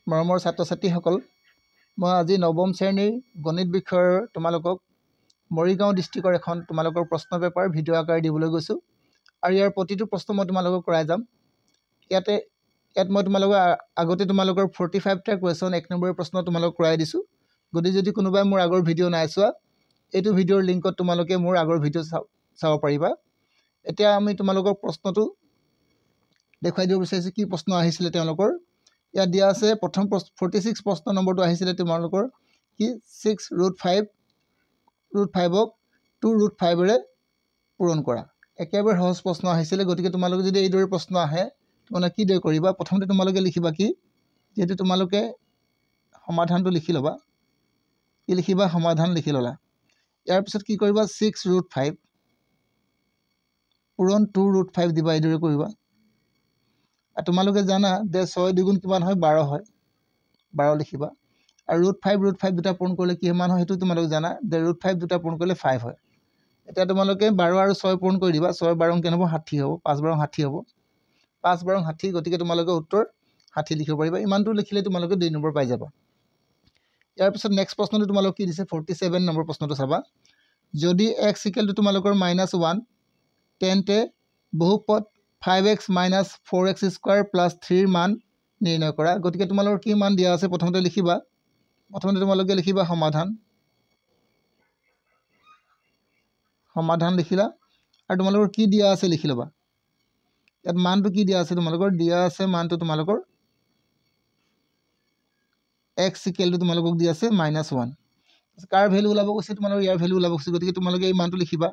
মৰমৰ ছাত্ৰ ছাত্ৰীসকল, মই আজি নৱম শ্ৰেণীৰ গণিত বিষয়ৰ তোমালোকক মৰিগাঁও ডিষ্ট্ৰিক্টৰ এখন তোমালোকৰ প্ৰশ্ন পেপাৰ ভিডিঅ' আকাৰে দিবলৈ গৈছোঁ আৰু ইয়াৰ প্ৰতিটো প্ৰশ্ন মই তোমালোকক কৰাই যাম। ইয়াত মই তোমালোকৰ আগতে তোমালোকৰ 45টা কুৱেশ্যন 1 নম্বৰৰ প্ৰশ্ন তোমালোকক কৰাই দিছোঁ। গতিকে যদি কোনোবাই মোৰ আগৰ ভিডিঅ' নাই চোৱা, এইটো ভিডিঅ'ৰ লিংকত তোমালোকে মোৰ আগৰ ভিডিঅ' চাব পাৰিবা। এতিয়া আমি তোমালোকৰ প্ৰশ্নটো দেখুৱাই দিব বিচাৰিছোঁ কি প্ৰশ্ন আহিছিলে তেওঁলোকৰ। ইয়াত দিয়া আছে প্ৰথম 46 প্ৰশ্ন নম্বৰটো আহিছিলে তোমালোকৰ কি 6√5 √5ক 2√5ৰে পূৰণ কৰা। একেবাৰে সহজ প্ৰশ্ন আহিছিলে। গতিকে তোমালোকে যদি এইদৰে প্ৰশ্ন আহে তোমালোকে কিদৰে কৰিবা? প্ৰথমতে তোমালোকে লিখিবা কি, যিহেতু তোমালোকে সমাধানটো লিখি ল'বা। কি লিখিবা? সমাধান লিখি ল'লা। ইয়াৰ পিছত কি কৰিবা? 6√5 পূৰণ 2√5 দিবা। এইদৰে কৰিবা। আৰু তোমালোকে জানা যে 6 দুগুণ কিমান হয়? 12 হয়। 12 লিখিবা। আৰু √5 দুটা পূৰণ কৰিলে কিমান হয় সেইটো তোমালোকে জানা যে √5 দুটা পূৰণ কৰিলে 5 হয়। এতিয়া তোমালোকে 12 আৰু 6 পূৰণ কৰি দিবা। 6 12 কেনে হ'ব? 60 হ'ব। 5 12 60 হ'ব। 5 12 60। গতিকে তোমালোকে উত্তৰ 60 লিখিব পাৰিবা। ইমানটো লিখিলে তোমালোকে 2 নম্বৰ পাই যাবা। ইয়াৰ পিছত নেক্সট প্ৰশ্নটো তোমালোকে কি দিছে? 47 নম্বৰ প্ৰশ্নটো চাবা। যদি x = তোমালোকৰ -1 তেন্তে বহুপদ 5x - 4x² + 3 মান নিৰ্ণয় কৰা। গতিকে তোমালোকৰ কি মান দিয়া আছে প্ৰথমতে লিখিবা। প্ৰথমতে তোমালোকে লিখিবা সমাধান। সমাধান লিখিলা আৰু তোমালোকৰ কি দিয়া আছে লিখি ল'বা। ইয়াত মানটো কি দিয়া আছে? তোমালোকৰ দিয়া আছে মানটো তোমালোকৰ x = তোমালোকক দিয়া আছে -1। কাৰ ভেলু ওলাব কৈছে? তোমালোকৰ ইয়াৰ ভেলু ওলাব কৈছে। গতিকে তোমালোকে এই মানটো লিখিবা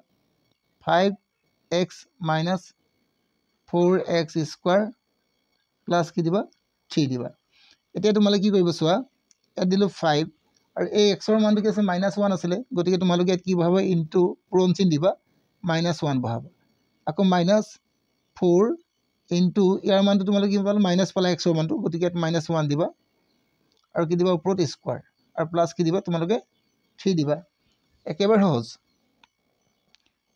5x - 4x² + কি দিবা? 3 দিবা। এতিয়া তোমালোকে কি কৰিব চোৱা, ইয়াত দিলোঁ 5 আৰু এই xৰ মানটো কি আছে? -1 আছিলে। গতিকে তোমালোকে ইয়াত কি বহাবা? ইনটু পূৰণ চিন দিবা, -1 বহাবা। আকৌ -4 ইনটু ইয়াৰ মানটো তোমালোকে কি পালা? মাইনাছ পালা xৰ মানটো। গতিকে ইয়াত -1 দিবা আৰু কি দিবা? ওপৰত স্কোৱাৰ আৰু প্লাছ কি দিবা? তোমালোকে 3 দিবা। একেবাৰে সহজ।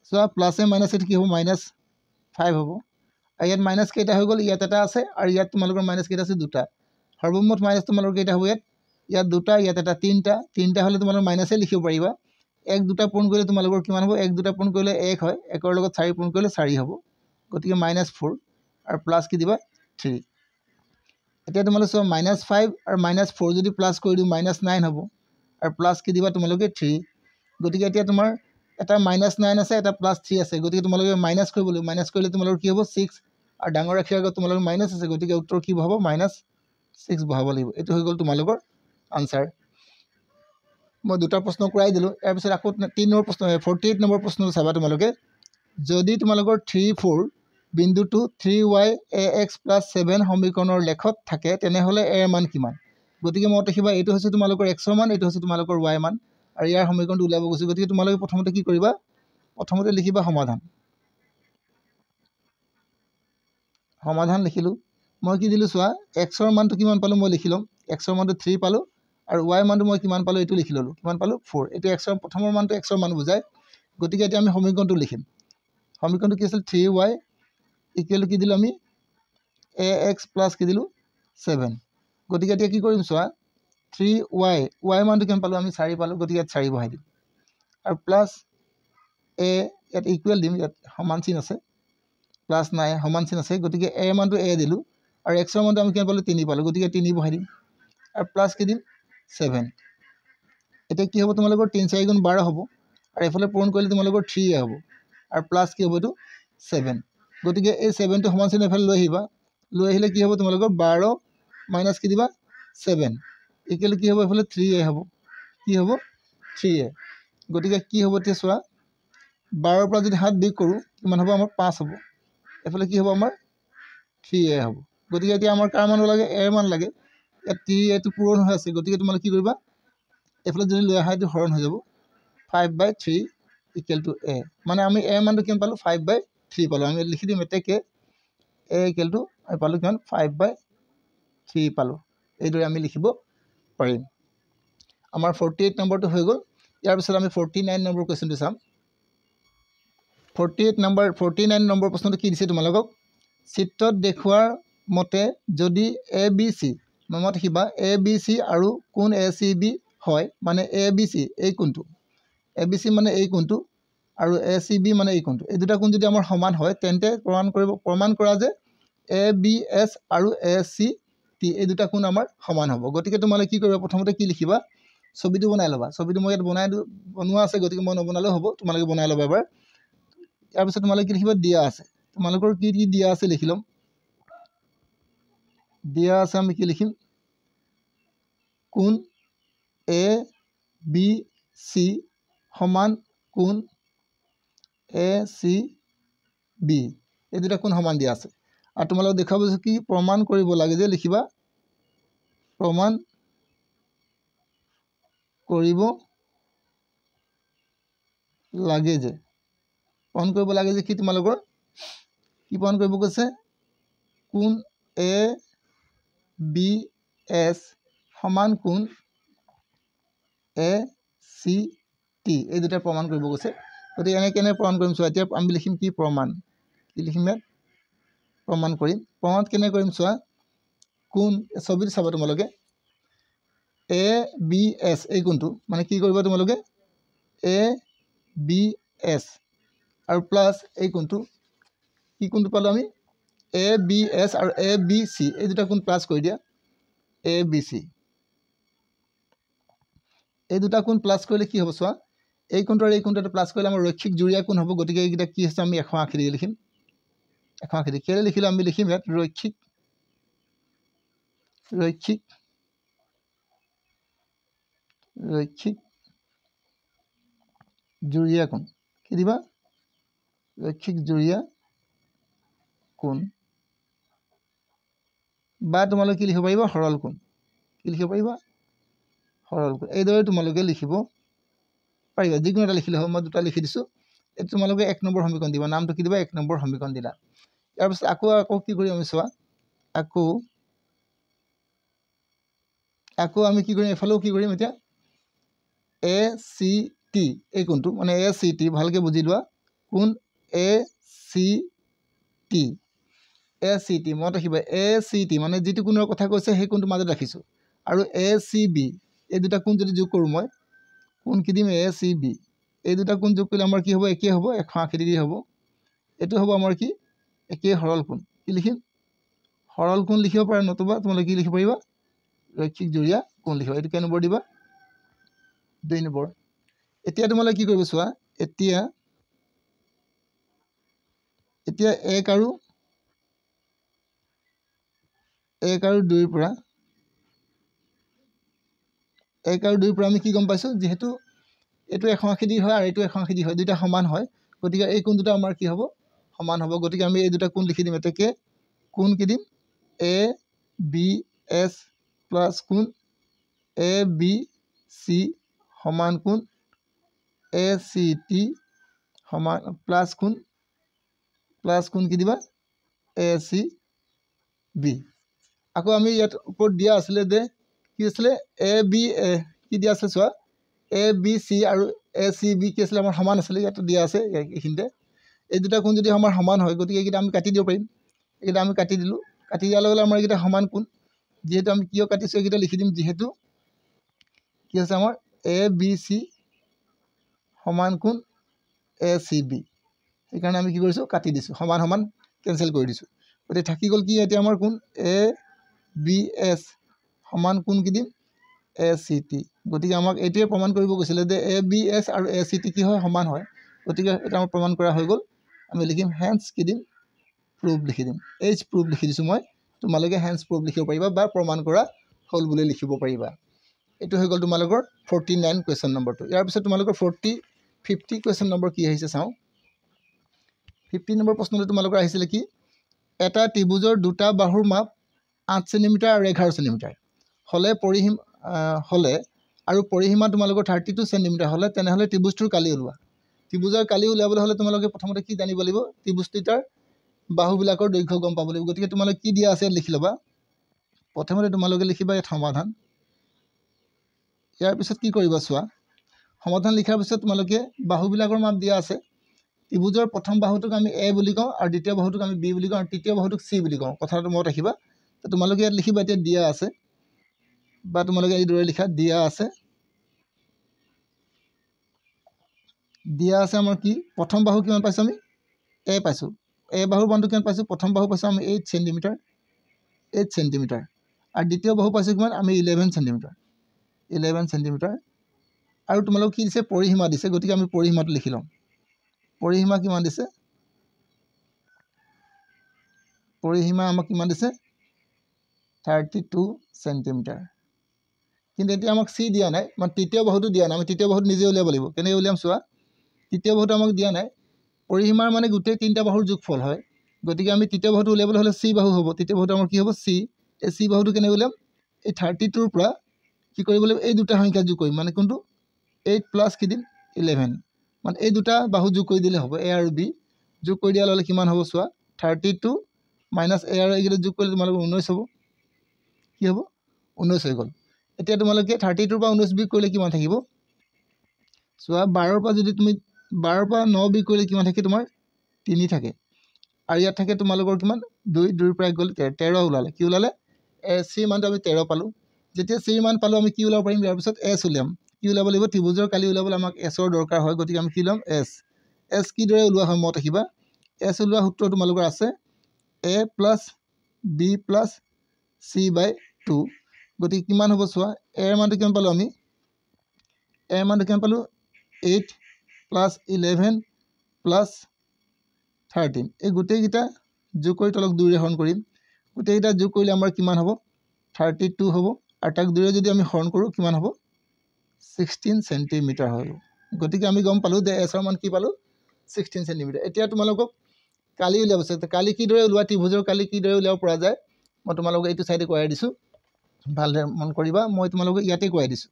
চোৱা প্লাছে মাইনাছে কি হ'ব? -5 হ'ব। আৰু ইয়াত মাইনাছ কেইটা হৈ গ'ল? ইয়াত এটা আছে আৰু ইয়াত তোমালোকৰ মাইনাছ কেইটা আছে? 2টা। সৰ্বমুঠ মাইনাছ তোমালোকৰ কেইটা হ'ব? ইয়াত 2টা, ইয়াত এটা 3টা। 3টা হ'লে তোমালোকৰ মাইনাছে লিখিব পাৰিবা। 1 2টা পূৰণ কৰিলে তোমালোকৰ কিমান হ'ব? 1 2টা পূৰণ কৰিলে 1 হয়। 1ৰ লগত 4 পূৰণ কৰিলে 4 হ'ব। গতিকে -4 আৰু প্লাছ কি দিবা? 3। এতিয়া তোমালোকে চোৱা -5 আৰু -4 যদি প্লাছ কৰি দিওঁ -9 হ'ব আৰু প্লাছ কি দিবা? তোমালোকে 3। গতিকে এতিয়া তোমাৰ এটা -9 আছে, এটা +3 আছে। গতিকে তোমালোকে মাইনাছ কৰিব লাগিব। মাইনাছ কৰিলে তোমালোকৰ কি হ'ব? 6 আৰু ডাঙৰ ৰাশিৰ আগত তোমালোকৰ মাইনাছ আছে। গতিকে উত্তৰ কি বহাব? -6 বহাব লাগিব। এইটো হৈ গ'ল তোমালোকৰ আনচাৰ। মই 2টা প্ৰশ্ন কৰাই দিলোঁ। ইয়াৰ পিছত আকৌ 3 নম্বৰ প্ৰশ্ন 48 নম্বৰ প্ৰশ্নটো চাবা তোমালোকে। যদি তোমালোকৰ 3 4 বিন্দুটো 3y ax + 7 সমীকৰণৰ লেখত থাকে তেনেহ'লে a ৰ মান কিমান? গতিকে মনত ৰাখিবা এইটো হৈছে তোমালোকৰ x ৰ মান, এইটো হৈছে তোমালোকৰ y মান আৰু ইয়াৰ সমীকৰণটো উলিয়াব গৈছে। গতিকে তোমালোকে প্ৰথমতে কি কৰিবা? প্ৰথমতে লিখিবা সমাধান। সমাধান লিখিলোঁ। মই কি দিলোঁ চোৱা, x ৰ মানটো কিমান পালোঁ মই লিখি ল'ম। x ৰ মানটো 3 পালোঁ আৰু y মানটো মই কিমান পালোঁ এইটো লিখি ল'লোঁ। কিমান পালোঁ? 4। এইটো প্ৰথমৰ মানটো x ৰ মান বুজায়। গতিকে এতিয়া আমি সমীকৰণটো লিখিম। সমীকৰণটো কি আছিল? 3y = কি দিলোঁ আমি? ax + কি দিলোঁ? 7। গতিকে এতিয়া কি কৰিম চোৱা, 3y মানটো কিমান পালোঁ? আমি 4 পালোঁ। গতিকে ইয়াত 4 বহাই দিম আৰু প্লাছ a ইয়াত ইকুৱেল দিম। ইয়াত সমান চিন আছে, প্লাছ নাই সমান চিন আছে। গতিকে a মানটো a দিলোঁ আৰু x ৰ মানটো আমি কিমান পালোঁ? 3 পালোঁ। গতিকে 3 বহাই দিম আৰু প্লাছ কি দিম? 7। এতিয়া কি হ'ব? তোমালোকৰ 3 4 গুণ 12 হ'ব আৰু এইফালে পূৰণ কৰিলে তোমালোকৰ 3 হ'ব আৰু প্লাছ কি হ'ব? এইটো 7। গতিকে এই 7টো সমান চিন এইফালে লৈ আহিবা। লৈ আহিলে কি হ'ব? তোমালোকৰ 12 মাইনাছ কি দিবা? 7 = কি হ'ব? এইফালে 3a হ'ব। কি হ'ব? 3a। গতিকে কি হ'ব? এতিয়া চোৱা 12ৰ পৰা যদি 7 বিয়োগ কৰোঁ কিমান হ'ব? আমাৰ 5 হ'ব। এইফালে কি হ'ব? আমাৰ 3a হ'ব। গতিকে এতিয়া আমাৰ কাৰ মান লাগে? a ৰ মান লাগে। ইয়াত 3aটো পূৰণ হৈ আছে। গতিকে তোমালোকে কি কৰিবা? এইফালে যদি লৈ আহা এইটো হৰণ হৈ যাব। 5/3 = a। মানে আমি a মানটো কিমান পালোঁ? 5/3 পালোঁ। আমি লিখি দিম এতেকে a = আমি পালোঁ কিমান? 5/3 পালোঁ। এইদৰে আমি লিখিব পাৰিম। আমাৰ 48 নম্বৰটো হৈ গ'ল। ইয়াৰ পিছত আমি 49 নম্বৰ কুৱেশ্যনটো চাম। 49 নম্বৰ প্ৰশ্নটো কি দিছে তোমালোকক? চিত্ৰত দেখুওৱাৰ মতে যদি ABC মনত ৰাখিবা এ বি চি আৰু কোণ এ চি বি হয় মানে এ বি চি এই কোণটো এ বি চি মানে এই কোণটো আৰু এ চি বি মানে এই কোণটো এই দুটা কোণ যদি আমাৰ সমান হয় তেন্তে প্ৰমাণ কৰা যে এ বি এছ আৰু এ চি টি এই দুটা কোণ আমাৰ সমান হ'ব গতিকে তোমালোকে কি কৰিবা প্ৰথমতে কি লিখিবা ছবিটো বনাই ল'বা ছবিটো মই ইয়াত বনোৱা আছে গতিকে মই নবনালেও হ'ব তোমালোকে বনাই ল'বা এবাৰ ইয়াৰ পিছত তোমালোকে কি লিখিবা দিয়া আছে তোমালোকৰ কি কি দিয়া আছে লিখি ল'ম দিয়া আছে আমি কি লিখিম কোণ এ বি চি সমান কোণ এ চি বি এই দুটা কোণ সমান দিয়া আছে আৰু তোমালোকে দেখাব কি প্ৰমাণ কৰিব লাগে যে লিখিবা প্ৰমাণ কৰিব লাগে যে প্ৰমাণ কৰিব লাগে যে কি তোমালোকৰ কি প্ৰমাণ কৰিব কৈছে কোণ এ বি এছ সমান কোণ এ চি টি এই দুটা প্ৰমাণ কৰিব কৈছে গতিকে কেনে প্ৰমাণ কৰিম চোৱা এতিয়া আমি লিখিম কি প্ৰমাণ কি লিখিম ইয়াত প্ৰমাণ কৰিম প্ৰমাণ কেনে কৰিম চোৱা কোণ ছবিটো চাবা তোমালোকে এ বি এছ এই কোণটো মানে কি কৰিবা তোমালোকে এ বি এছ আৰু প্লাছ এই কোণটো কি কোণটো পালোঁ আমি এ বি এছ আৰু এ বি চি এই দুটা কোণ প্লাছ কৰি দিয়া এ বি চি এই দুটা কোণ প্লাছ কৰিলে কি হ'ব চোৱা এই কোণটো আৰু এই কোণটো প্লাছ কৰিলে আমাৰ ৰৈখিক জুৰীয়া কোণ হ'ব গতিকে এইকেইটা কি হৈছে আমি 180 ডিগ্ৰী লিখিম 180 ডিগ্ৰী কেলে লিখিলোঁ আমি লিখিম ইয়াত ৰৈখিক জুৰীয়া কোণ কি দিবা ৰৈখিক জুৰীয়া কোণ বা তোমালোকে কি লিখিব পাৰিবা সৰল কোণ কি লিখিব পাৰিবা সৰল কোণ এইদৰে তোমালোকে লিখিব পাৰিবা যিকোনো এটা লিখিলে হ'ব মই দুটা লিখি দিছোঁ এইটো তোমালোকে 1 নম্বৰ সমীকৰণ দিবা নামটো কি দিবা 1 নম্বৰ সমীকৰণ দিলা ইয়াৰ পিছত আকৌ কি কৰিম আমি চোৱা আকৌ আমি কি কৰিম এফালেও কি কৰিম এতিয়া এ চি টি এই কোণটো মানে এ চি টি ভালকৈ বুজি লোৱা কোণ এ চি টি মনত ৰাখিবা এ চি টি মানে যিটো কোণৰ কথা কৈছে সেই কোণটো মাজত ৰাখিছোঁ আৰু এ চি বি এই দুটা কোণ যদি যোগ কৰোঁ মই কোণ কি দিম এ চি বি এই দুটা কোণ যোগ কৰিলে আমাৰ কি হ'ব একেই হ'ব 180 ডিগ্ৰী হ'ব এইটো হ'ব আমাৰ কি একেই সৰল কোণ কি লিখিম সৰল কোণ লিখিব পাৰে নতুবা তোমালোকে কি লিখিব পাৰিবা ৰৈখিক জুৰীয়া কোণ লিখিবা এইটো কেই নম্বৰ দিবা 2 নম্বৰ এতিয়া তোমালোকে কি কৰিব চোৱা এতিয়া 1 আৰু 2 পৰা 1 আৰু 2 পৰা আমি কি গম পাইছোঁ যিহেতু এইটো 180 ডিগ্ৰী হয় আৰু এইটো 180 ডিগ্ৰী হয় দুটা সমান হয় গতিকে এই কোণ দুটা আমাৰ কি হ'ব সমান হ'ব গতিকে আমি এই দুটা কোণ লিখি দিম এতেকে কোণ কি দিম এ বি এছ প্লাছ কোণ এ বি চি সমান কোণ এ চি টি সমান প্লাছ কোণ কি দিবা এ চি বি আকৌ আমি ইয়াত ওপৰত দিয়া আছিলে যে কি আছিলে এ বি কি দিয়া আছে চোৱা এ বি চি আৰু এ চি বি কি আছিলে আমাৰ সমান আছিলে ইয়াত দিয়া আছে এইখিনিতে এই দুটা কোণ যদি আমাৰ সমান হয় গতিকে এইকেইটা আমি কাটি দিব পাৰিম এইকেইটা আমি কাটি দিলোঁ কাটি দিয়াৰ লগে লগে আমাৰ এইকেইটা সমান কোণ যিহেতু আমি কিয় কাটিছোঁ এইকেইটা লিখি দিম যিহেতু কি আছে আমাৰ এ বি চি সমান কোণ এ চি বি সেইকাৰণে আমি কি কৰিছোঁ কাটি দিছোঁ সমান সমান কেঞ্চেল কৰি দিছোঁ গতিকে থাকি গ'ল কি এতিয়া আমাৰ কোণ এ বি এছ সমান কোণ কি দিম এ চি টি গতিকে আমাক এইটোৱে প্ৰমাণ কৰিব গৈছিলে যে এ বি এছ আৰু এ চি টি কি হয় সমান হয় গতিকে এটা আমাৰ প্ৰমাণ কৰা হৈ গ'ল আমি লিখিম হেন্স কি দিম প্ৰুফ লিখি দিম এইচ প্ৰুফ লিখি দিছোঁ মই তোমালোকে হেন্স প্ৰুফ লিখিব পাৰিবা বা প্ৰমাণ কৰা হ'ল বুলি লিখিব পাৰিবা এইটো হৈ গ'ল তোমালোকৰ 49 কুৱেশ্যন নম্বৰটো ইয়াৰ পিছত তোমালোকৰ 50 কুৱেশ্যন নম্বৰ কি আহিছে চাওঁ 50 নম্বৰ প্ৰশ্নটো তোমালোকৰ আহিছিলে কি এটা ত্ৰিভুজৰ দুটা বাহুৰ মাপ 8 চেণ্টিমিটাৰ আৰু 11 চেণ্টিমিটাৰ হ'লে আৰু পৰিসীমা তোমালোকৰ 32 চেণ্টিমিটাৰ হ'লে তেনেহ'লে ত্ৰিভুজটোৰ কালি ওলোৱা ত্ৰিভুজৰ কালি উলিয়াবলৈ হ'লে তোমালোকে প্ৰথমতে কি জানিব লাগিব ত্ৰিভুজটোৰ বাহুবিলাকৰ দৈৰ্ঘ্য গম পাব লাগিব গতিকে তোমালোকে কি দিয়া আছে লিখি ল'বা প্ৰথমতে তোমালোকে লিখিবা ইয়াত সমাধান ইয়াৰ পিছত কি কৰিবা চোৱা সমাধান লিখাৰ পিছত তোমালোকে বাহুবিলাকৰ মাপ দিয়া আছে ত্ৰিভুজৰ প্ৰথম বাহুটোক আমি এ বুলি কওঁ আৰু দ্বিতীয় বাহুটোক আমি বি বুলি কওঁ আৰু তৃতীয় বাহুটোক চি বুলি কওঁ কথাটো মনত ৰাখিবা তোমালোকে ইয়াত লিখিবা এতিয়া দিয়া আছে বা তোমালোকে এইদৰে লিখা দিয়া আছে আমাৰ কি প্ৰথম বাহু কিমান পাইছোঁ আমি এ পাইছোঁ এ বাহুৰ মানটো কিমান পাইছোঁ প্ৰথম বাহু পাইছোঁ আমি 8 সেন্টিমিটাৰ আৰু দ্বিতীয় বাহু পাইছোঁ কিমান আমি 11 সেন্টিমিটাৰ আৰু তোমালোক কি দিছে পৰিসীমা দিছে গতিকে আমি পৰিসীমাটো লিখি লম পৰিসীমা কিমান দিছে পৰিসীমা আমাক কিমান দিছে 32 সেন্টিমিটাৰ কিন্তু এতিয়া আমাক সি দিয়া নাই মানে তৃতীয় বাহুটো দিয়া নাই আমি তৃতীয় বাহুটো নিজে উলিয়াব লাগিব কেনেকৈ উলিয়াম চোৱা তৃতীয় বাহুটো আমাক দিয়া নাই পৰিসীমাৰ মানে গোটেই তিনিটা বাহুৰ যোগফল হয় গতিকে আমি তৃতীয় বাহুটো উলিয়াবলৈ হ'লে সি বাহু হ'ব তৃতীয় বাহুটো আমাৰ কি হ'ব সি এই সি বাহুটো কেনেকৈ উলিয়াম এই 32ৰ পৰা কি কৰিব লাগিব এই দুটা সংখ্যা যোগ কৰিম মানে কোনটো 8 প্লাছ কি দিম 11 মানে এই দুটা বাহু যোগ কৰি দিলে হ'ব এ আৰু বি যোগ কৰি দিয়া ল'লে কিমান হ'ব চোৱা 32 মাইনাছ এ আৰু এইকেইটা যোগ কৰিলে তোমালোকৰ 19 হ'ব কি হ'ব 19 হৈ গ'ল এতিয়া তোমালোকে 32ৰ পৰা 19 বিয়োগ কৰিলে কিমান থাকিব চোৱা 12ৰ পৰা যদি তুমি 12ৰ পৰা 9 বিয়োগ কৰিলে কিমান থাকে তোমাৰ 3 থাকে আৰু ইয়াত থাকে তোমালোকৰ কিমান 2 পৰা গ'ল 13 ওলালে কি ওলালে চি মানটো আমি 13 পালোঁ যেতিয়া চি মান পালোঁ আমি কি ওলাব পাৰিম ইয়াৰ পিছত এছ উলিয়াম কি ওলাব লাগিব ত্ৰিভুজৰ কালি ওলাবলৈ আমাক এছৰ দৰকাৰ হয় গতিকে আমি কি ল'ম এছ কিদৰে ওলোৱা হয় মত ৰাখিবা এছ ওলোৱা সূত্ৰ তোমালোকৰ আছে A plus B plus C by 2 গতিকে কিমান হ'ব চোৱা এৰ মানটো কিমান পালোঁ আমি এৰ মানটো কিমান পালোঁ 8 প্লাছ 11 প্লাছ 13 এই গোটেইকেইটা যোগ কৰি তলক 2ৰে হৰণ কৰিম গোটেইকেইটা যোগ কৰিলে আমাৰ কিমান হ'ব 32 হ'ব আৰু তাক 2ৰে যদি আমি হৰণ কৰোঁ কিমান হ'ব 16 সেন্টিমিটাৰ হ'ব গতিকে আমি গম পালোঁ যে এছৰ মান কি পালোঁ 16 সেন্টিমিটাৰ এতিয়া তোমালোকক কালি উলিয়াব আছে কালি কিদৰে ওলোৱা ত্ৰিভুজৰ কালি কিদৰে উলিয়াব পৰা যায় মই তোমালোকক এইটো চাইডে কৰাই দিছোঁ ভালদৰে মন কৰিবা মই তোমালোকক ইয়াতে কৰাই দিছোঁ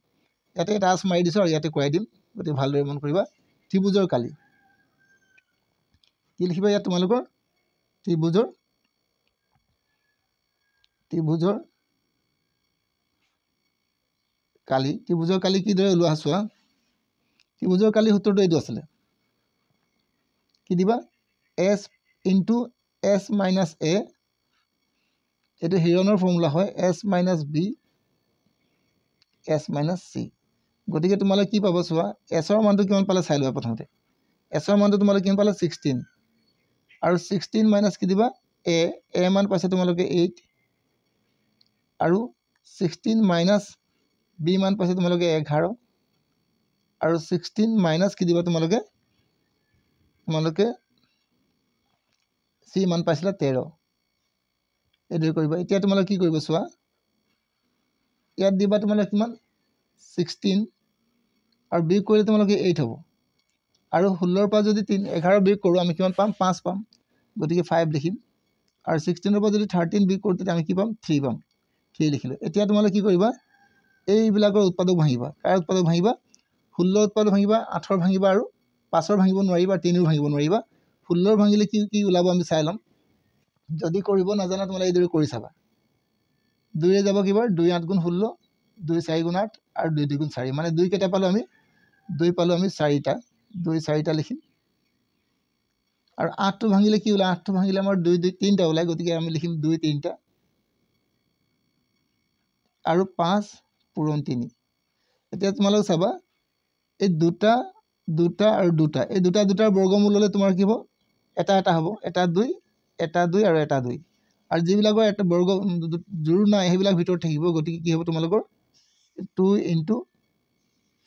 ইয়াতে টাচ মাৰি দিছোঁ আৰু ইয়াতে কৰাই দিম গতিকে ভালদৰে মন কৰিবা ত্ৰিভুজৰ কালি কি লিখিবা ইয়াত তোমালোকৰ ত্ৰিভুজৰ কালি কিদৰে ওলোৱা চোৱা ত্ৰিভুজৰ কালি সূত্ৰটো এইটো আছিলে কি দিবা s into s minus a এইটো হিৰণৰ ফৰ্মুলা হয় s minus b s minus c গতিকে তোমালোকে কি পাব চোৱা এছৰ মানটো কিমান পালে চাই লোৱা প্ৰথমতে এছৰ মানটো তোমালোকে কিমান পালে 16 আৰু 16 মাইনাছ কি দিবা এ মান পাইছে তোমালোকে 8 আৰু 16 মাইনাছ বি মান পাইছে তোমালোকে 11 আৰু 16 মাইনাছ কি দিবা তোমালোকে চি মান পাইছিলা 13 এইদৰে কৰিবা এতিয়া তোমালোকে কি কৰিব চোৱা ইয়াত দিবা তোমালোকে কিমান 16 আৰু বিয়োগ কৰিলে তোমালোকে 8 হ'ব আৰু 16ৰ পৰা যদি 11 বিয়োগ কৰোঁ আমি কিমান পাম 5 পাম গতিকে 5 লিখিম আৰু 16ৰ পৰা যদি 13 বিয়োগ কৰোঁ তেতিয়া আমি কি পাম 3 পাম 3 লিখিলোঁ এতিয়া তোমালোকে কি কৰিবা এইবিলাকৰ উৎপাদক ভাঙিবা কাৰ উৎপাদক ভাঙিবা 16 উৎপাদক ভাঙিবা 8ৰ ভাঙিবা আৰু 5ৰ ভাঙিব নোৱাৰিবা 3ৰ ভাঙিব নোৱাৰিবা 16ৰ ভাঙিলে কি ওলাব আমি চাই ল'ম যদি কৰিব নাজানা তোমালোকে এইদৰে কৰি চাবা 2ৰে যাব কিবা 2 8 গুণ 16 2 4 গুণ 8 আৰু 2 2 গুণ 4 মানে 2 কেইটা পালোঁ আমি 2 পালোঁ আমি 4টা 2 4টা লিখিম আৰু 8টো ভাঙিলে কি ওলায় 8টো ভাঙিলে আমাৰ 2 2 3টা ওলায় গতিকে আমি লিখিম 2 3টা আৰু 5 পূৰণ 3 এতিয়া তোমালোকে চাবা এই দুটা আৰু দুটা এই দুটাৰ বৰ্গমূল ল'লে তোমাৰ কি হ'ব এটা হ'ব এটা 2 আৰু এটা 2 আৰু যিবিলাকৰ এটা বৰ্গ জোৰ নাই সেইবিলাক ভিতৰত থাকিব গতিকে কি হ'ব তোমালোকৰ 2 ×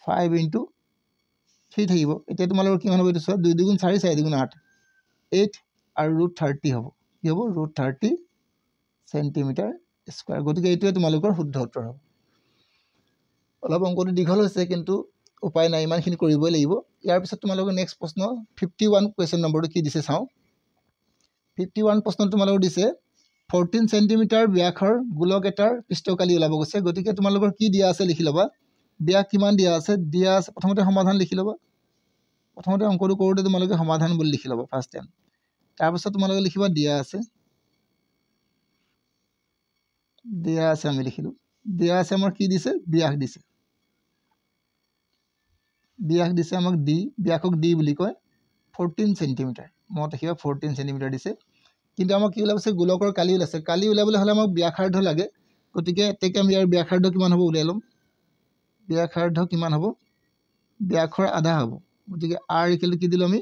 5 × 3 থাকিব এতিয়া তোমালোকৰ কিমান হ'ব এইটো চোৱা 2 2 গুণ 4 4 2 গুণ 8 8 আৰু √30 হ'ব কি হ'ব √30 সেন্টিমিটাৰ স্কয়াৰ গতিকে এইটোৱে তোমালোকৰ শুদ্ধ উত্তৰ হ'ব অলপ অংকটো দীঘল হৈছে কিন্তু উপায় নাই ইমানখিনি কৰিবই লাগিব ইয়াৰ পিছত তোমালোকৰ নেক্সট প্ৰশ্ন 51 কুৱেশ্যন নম্বৰটো কি দিছে চাওঁ 51 প্ৰশ্ন তোমালোকৰ দিছে 14 সেন্টিমিটাৰ ব্যাসৰ গোলক এটাৰ পৃষ্ঠকালি ওলাব গৈছে গতিকে তোমালোকৰ কি দিয়া আছে লিখি ল'বা ব্যাস কিমান দিয়া আছে প্ৰথমতে সমাধান লিখি ল'বা প্ৰথমতে অংকটো কৰোঁতে তোমালোকে সমাধান বুলি লিখি ল'বা ফাৰ্ষ্ট টাইম তাৰপিছত তোমালোকে লিখিবা দিয়া আছে আমি লিখিলোঁ দিয়া আছে আমাৰ কি দিছে ব্যাস দিছে আমাক ডি ব্যাসক ডি বুলি কয় 14 সেন্টিমিটাৰ মনত ৰাখিবা 14 সেন্টিমিটাৰ দিছে কিন্তু আমাক কি ওলাইছে গোলকৰ কালি ওলাইছে কালি ওলাবলৈ হ'লে আমাক ব্যাসাৰ্ধ লাগে গতিকে এতেকে আমি ইয়াৰ ব্যাসাৰ্ধ কিমান হ'ব উলিয়াই ল'ম ব্যাসাৰ্ধ কিমান হ'ব ব্যাসৰ আধা হ'ব গতিকে r ইকুৱেল টু কি দিলোঁ আমি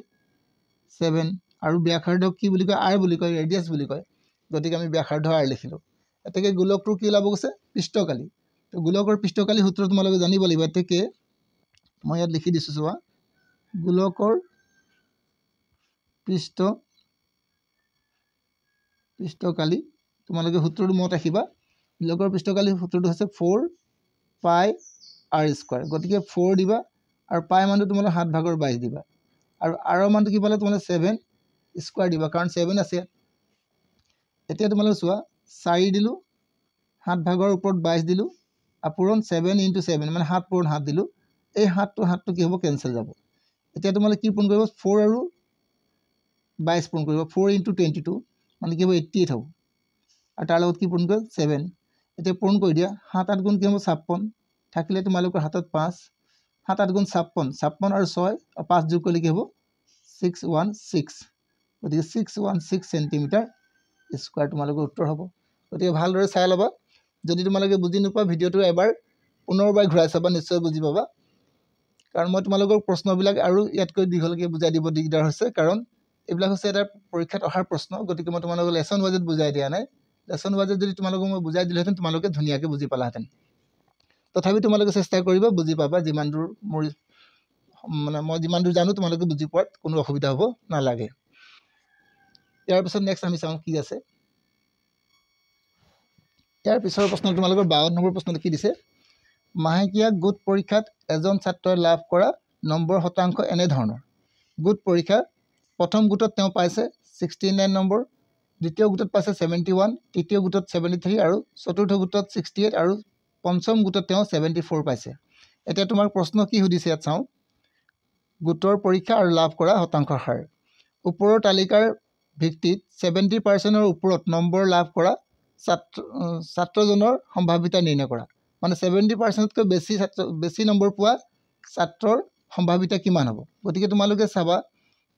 7 আৰু ব্যাসাৰ্ধ কি বুলি কয় r বুলি কয় ৰেডিয়াছ বুলি কয় গতিকে আমি ব্যাসাৰ্ধ r লিখিলোঁ এতেকে গোলকটো কি ওলাব গৈছে পৃষ্ঠকালি তো গোলকৰ পৃষ্ঠকালি সূত্ৰ তোমালোকে জানিব লাগিব এতেকে মই ইয়াত লিখি দিছোঁ চোৱা গোলকৰ পৃষ্ঠকালি তোমালোকে সূত্ৰটো মনত ৰাখিবা গোলকৰ পৃষ্ঠকালি সূত্ৰটো হৈছে 4 পাই r স্কয়াৰ গতিকে 4 দিবা আৰু পাই মানটো তোমালোকে 7 ভাগৰ 22 দিবা আৰু r মানটো কি পালে তোমালোকে 7 স্কয়াৰ দিবা কাৰণ 7 আছে এতিয়া তোমালোকে চোৱা 4 দিলো 7 ভাগৰ ওপৰত 22 দিলো আপুৰণ 7 * 7 মানে 7 পূৰণ 7 দিলো এই 7টো কি হ'ব কেনসেল যাব এতিয়া তোমালোকে কি পূৰণ কৰিব 4 আৰু 22 পূৰণ কৰিব 4 * 22 মানে কি হ'ব 88 হ'ব আৰু তাৰ লগত কি পূৰণ কৰিব 7 এতিয়া পূৰণ কৰি দিয়া 7 8 গুণ কি হ'ব 56 থাকিলে তোমালোকৰ হাতত 5 7 8 গুণ 56 আৰু 6 আৰু 5 যোগ কৰিলে কি হ'ব 616 গতিকে 616 সেন্টিমিটাৰ স্কয়াৰ তোমালোকৰ উত্তৰ হ'ব গতিকে ভালদৰে চাই ল'বা যদি তোমালোকে বুজি নোপোৱা ভিডিঅ'টো এবাৰ পুনৰবাৰ ঘূৰাই চাবা নিশ্চয় বুজি পাবা কাৰণ মই তোমালোকৰ প্ৰশ্নবিলাক আৰু ইয়াতকৈ দীঘলকৈ বুজাই দিব দিগদাৰ হৈছে কাৰণ এইবিলাক হৈছে এটা পৰীক্ষাত অহাৰ প্ৰশ্ন গতিকে মই তোমালোকক লেসন ওয়াইজত বুজাই দিয়া নাই লেসন ওয়াইজত যদি তোমালোকক মই বুজাই দিলেহেঁতেন তোমালোকে ধুনীয়াকৈ বুজি পালাহেঁতেন তথাপি তোমালোকে চেষ্টা কৰিবা বুজি পাবা যিমান দূৰ মোৰ মানে মই যিমান দূৰ জানো তোমালোকে বুজি পোৱাত কোনো অসুবিধা হ'ব নালাগে ইয়াৰ পিছত নেক্সট আমি চাওঁ কি আছে ইয়াৰ পিছৰ প্ৰশ্ন তোমালোকৰ 52 নম্বৰ প্ৰশ্নটো কি দিছে মাহেকীয়া গোট পৰীক্ষাত এজন ছাত্ৰই লাভ কৰা নম্বৰ শতাংশ এনে ধৰণৰ গোট পৰীক্ষা প্ৰথম গোটত তেওঁ পাইছে 69 নম্বৰ দ্বিতীয় গোটত পাইছে 71 তৃতীয় গোটত 73 আৰু চতুৰ্থ গোটত 68 আৰু পঞ্চম গোটত তেওঁ 74 পাইছে এতিয়া তোমাৰ প্ৰশ্ন কি সুধিছে ইয়াত চাওঁ গোটৰ পৰীক্ষা আৰু লাভ কৰা শতাংশৰ হাৰ ওপৰৰ তালিকাৰ ভিত্তিত 70% ওপৰত নম্বৰ লাভ কৰা ছাত্ৰজনৰ সম্ভাৱিতা নিৰ্ণয় কৰা মানে 70% কৈ বেছি নম্বৰ পোৱা ছাত্ৰৰ সম্ভাৱিতা কিমান হ'ব গতিকে তোমালোকে চাবা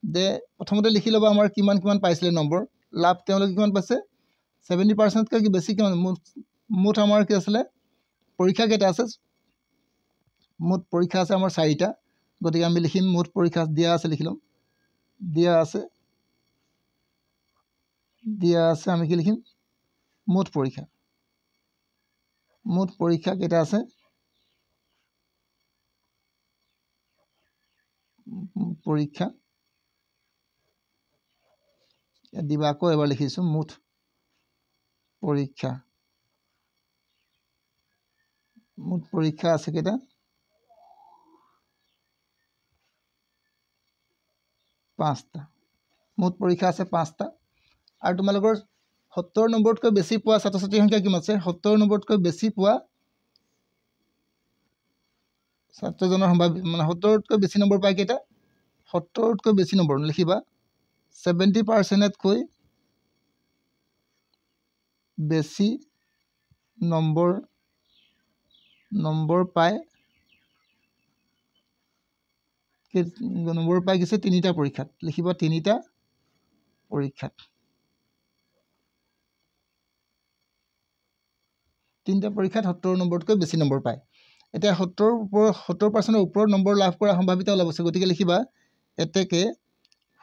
যে প্ৰথমতে লিখি ল'বা আমাৰ কিমান কিমান পাইছিলে নম্বৰ লাভ তেওঁলোকে কিমান পাইছে 70% কৈ কি বেছি কিমান মুঠ আমাৰ কি আছিলে পৰীক্ষা কেইটা আছে মুঠ পৰীক্ষা আছে আমাৰ 4টা গতিকে আমি লিখিম মুঠ পৰীক্ষা দিয়া আছে লিখি ল'ম দিয়া আছে আমি কি লিখিম মুঠ পৰীক্ষা কেইটা আছে পৰীক্ষা দিবা আকৌ এবাৰ লিখিছোঁ মুঠ পৰীক্ষা আছে কেইটা 5টা মুঠ পৰীক্ষা আছে 5টা আৰু তোমালোকৰ 70 নম্বৰতকৈ বেছি পোৱা ছাত্ৰ ছাত্ৰীৰ সংখ্যা কিমান আছে 70 নম্বৰতকৈ বেছি পোৱা ছাত্ৰজনৰ সম্ভাৱিতা মানে 70তকৈ বেছি নম্বৰ পায় কেইটা 70তকৈ বেছি নম্বৰ লিখিবা 70%তকৈ বেছি নম্বৰ পায় গৈছে 3টা পৰীক্ষাত লিখিবা 3টা পৰীক্ষাত 70 নম্বৰতকৈ বেছি নম্বৰ পায় এতিয়া 70% ওপৰত নম্বৰ লাভ কৰা সম্ভাৱিতা ওলাব আছে গতিকে লিখিবা এতেকে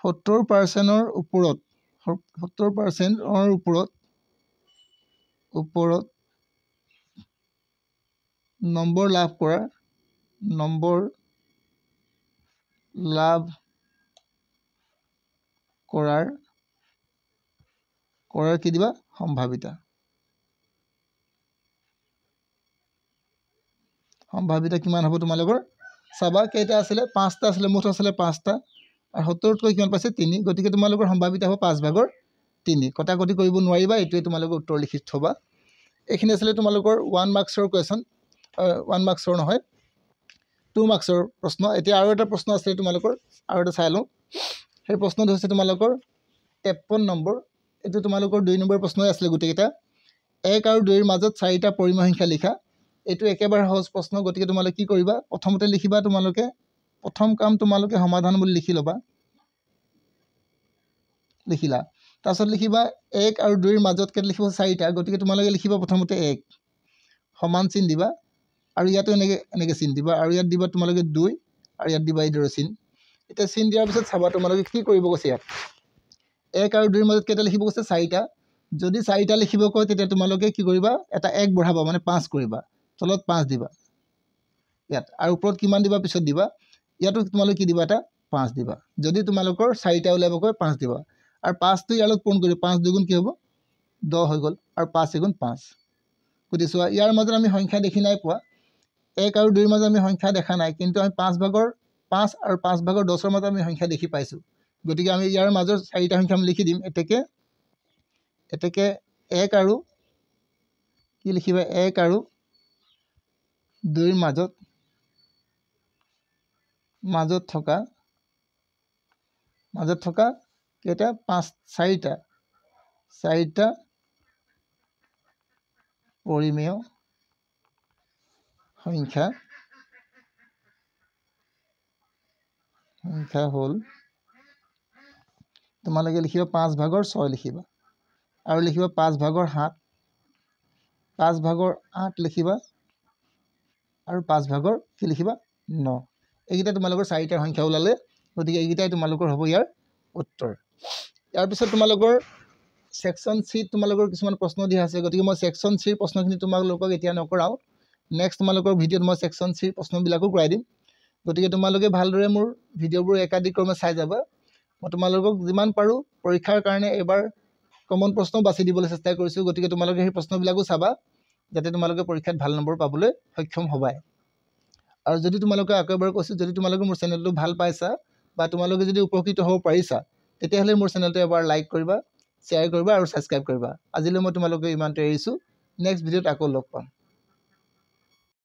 70% ওপৰত নম্বৰ লাভ কৰাৰ কি দিবা সম্ভাৱিতা কিমান হ'ব তোমালোকৰ চাবা কেইটা আছিলে 5টা আছিলে মুঠ আছিলে 5টা আৰু 70তকৈ কিমান পাইছে 3 গতিকে তোমালোকৰ সম্ভাৱিতা হ'ব 5/3 কটাকটি কৰিব নোৱাৰিবা এইটোৱে তোমালোকৰ উত্তৰ লিখি থবা এইখিনি আছিলে তোমালোকৰ 1 মাৰ্কছৰ কোৱেশ্যন 1 মাৰ্কছৰ নহয় 2 মাৰ্কছৰ প্ৰশ্ন এতিয়া আৰু এটা প্ৰশ্ন আছে তোমালোকৰ আৰু এটা চাই লওঁ সেই প্ৰশ্নটো হৈছে তোমালোকৰ 53 নম্বৰ এইটো তোমালোকৰ 2 নম্বৰ প্ৰশ্নই আছিলে গোটেইকেইটা 1 আৰু 2 ৰ মাজত 4টা পৰিমেয় সংখ্যা লিখা এইটো একেবাৰে সহজ প্ৰশ্ন গতিকে তোমালোকে কি কৰিবা প্ৰথমতে লিখিবা তোমালোকে প্ৰথম কাম তোমালোকে সমাধান বুলি লিখি ল'বা লিখিলা তাৰপিছত লিখিবা 1 আৰু 2 ৰ মাজত কেইটা লিখিব 4টা গতিকে তোমালোকে লিখিবা প্ৰথমতে 1 সমান চিন দিবা আৰু ইয়াতো এনেকৈ চিন দিবা আৰু ইয়াত দিবা তোমালোকে 2 আৰু ইয়াত দিবা এইদৰে চিন এতিয়া চিন দিয়াৰ পিছত চাবা তোমালোকে কি কৰিব কৈছে ইয়াত 1 আৰু 2 ৰ মাজত কেইটা লিখিব কৈছে 4টা যদি 4টা লিখিব কয় তেতিয়া তোমালোকে কি কৰিবা এটা 1 বঢ়াবা মানে 5 কৰিবা তলত 5 দিবা ইয়াত আৰু ওপৰত কিমান দিবা পিছত দিবা ইয়াতো তোমালোকে কি দিবা এটা 5 দিবা যদি তোমালোকৰ 4টা ওলাব কয় 5 দিবা আৰু 5 টো ইয়ালত পূৰণ কৰি 5 দুগুণ কি হ'ব 10 হৈ গ'ল আৰু 5 এগুণ 5 গতি চোৱা ইয়াৰ মাজত আমি সংখ্যা দেখি নাই পোৱা 1 আৰু 2 ৰ মাজত আমি সংখ্যা দেখা নাই কিন্তু আমি 5 ভাগৰ 5 আৰু 5 ভাগৰ 10 ৰ মাজত আমি সংখ্যা দেখি পাইছো গতিকে আমি ইয়াৰ মাজৰ 4টা সংখ্যা আমি লিখি দিম এতেকে 1 আৰু কি লিখিবা 1 আৰু 2 ৰ মাজত থকা কেইটা 4টা পৰিমেয় সংখ্যা হ'ল তোমালোকে লিখিবা 5 ভাগৰ 6 লিখিবা আৰু লিখিবা 5 ভাগৰ 8 লিখিবা আৰু 5 ভাগৰ কি লিখিবা 9 এইকেইটা তোমালোকৰ 4টা সংখ্যা ওলালে গতিকে এইকেইটাই তোমালোকৰ হ'ব ইয়াৰ উত্তৰ ইয়াৰ পিছত তোমালোকৰ সেকশন সি তোমালোকৰ কিছুমান প্ৰশ্ন দিয়া আছে গতিকে মই সেকশন সিৰ প্ৰশ্নখিনি তোমালোকক এতিয়া নকৰাও নেক্সট তোমালোকৰ ভিডিঅ'ত মই সেকশন সিৰ প্ৰশ্নবিলাকো কৰাই দিম গতিকে তোমালোকে ভালদৰে মোৰ ভিডিঅ'বোৰ একাধিক্ৰমে চাই যাবা মই তোমালোকক যিমান পাৰোঁ পৰীক্ষাৰ কাৰণে এবাৰ কমন প্ৰশ্ন বাছি দিবলৈ চেষ্টা কৰিছোঁ গতিকে তোমালোকে সেই প্ৰশ্নবিলাকো চাবা যাতে তোমালোকে পৰীক্ষাত ভাল নম্বৰ পাবলৈ সক্ষম হ'বাই আৰু যদি তোমালোকে একেবাৰে কৈছোঁ যদি তোমালোকে মোৰ চেনেলটো ভাল পাইছা বা তোমালোকে যদি উপকৃত হ'ব পাৰিছা তেতিয়াহ'লে মোৰ চেনেলটো এবাৰ লাইক কৰিবা শ্বেয়াৰ কৰিবা আৰু ছাবস্ক্ৰাইব কৰিবা আজিলৈ মই তোমালোকে ইমানতে এৰিছোঁ নেক্সট ভিডিঅ'ত আকৌ লগ পাম